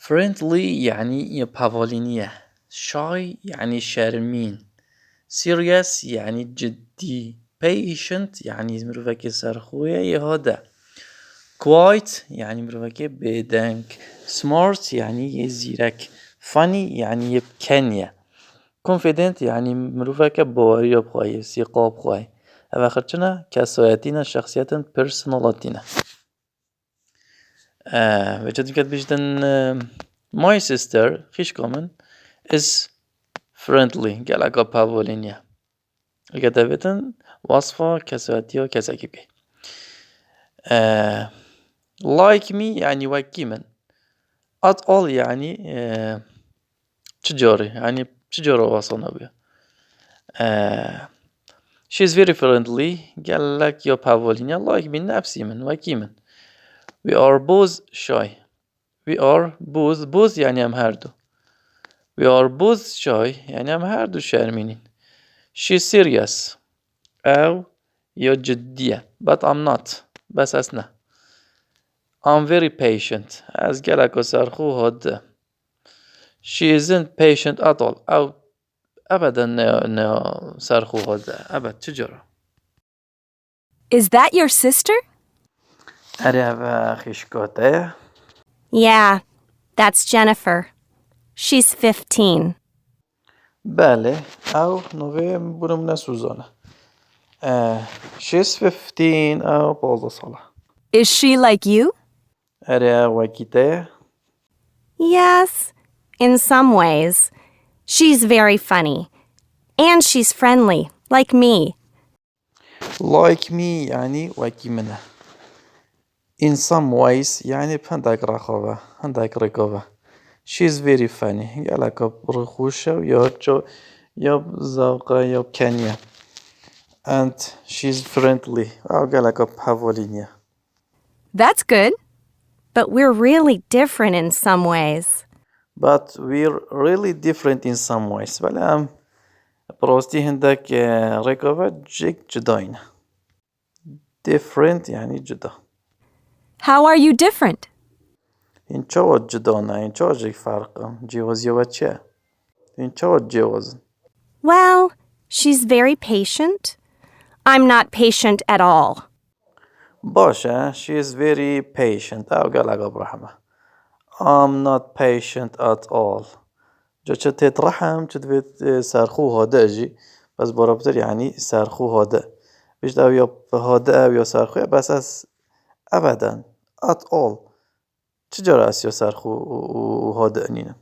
friendly يعني بافولينية. shy يعني شرمين. serious يعني جدي. patient يعني مروفك سرخوية يهودا. quiet يعني مروفك بدنك. smart يعني يزيرك. funny يعني يبكنية. confident يعني مروفك بواري بخواي سيقا بخواي. أخرتنا كسوياتنا شخصية personalityنا. وجد كد بيجدن my sister خيش كومن is friendly قالك بافولينيا. كتبتن وصفة كسواتيو كساكيبي. like me يعني وكيمن. at all يعني تجاري يعني تجارة وصلنا بها. she's very friendly قالك يا بافولينيا like me نفسي من وكيمن. we are both shy. we are both يعني هم هردو. we are both shy يعني هم هردو شارمينين. she's serious أو يا جدية but I'm not بس أسنا. I'm very patient از قالك وسارخو هاد. she isn't patient at all أو أبدا سارخو هاد أبد تجرى. Is that your sister? أريها خيشكوتة. Yeah, that's Jennifer. She's 15. بله أو نوفي بنمنا سوزانة. she's 15 أو بالض صلاة. Is she like you? أريها وكيتة. Yes, in some ways. She's very funny. And she's friendly, like me. like me يعني وكي منه. in some ways يعني بهندك رخوة هندك رقوة. she's very funny قالك برخوشة يا زوقة يا بكنية. and she's friendly أو قالك بحفولينيا. That's good. But we're really different in some ways. but we're really different in some ways. بلا بروستي هندك رقوة جيك جداين. different يعني جدا. How are you different? این چه جدانه این چه جیک فرقه جیوازی و چه این چه جیواز. Well, she's very patient. I'm not patient at all. باشه she is very patient او قال عقب رحمة. I'm not patient at all. جا چه تترحم چه تبيت سارخو هادا جي بس برابطر يعني سارخو هادا بيش او يا هادا او يا سارخو بس از ابدا at all چجرا اس يا سارخو هادا نينا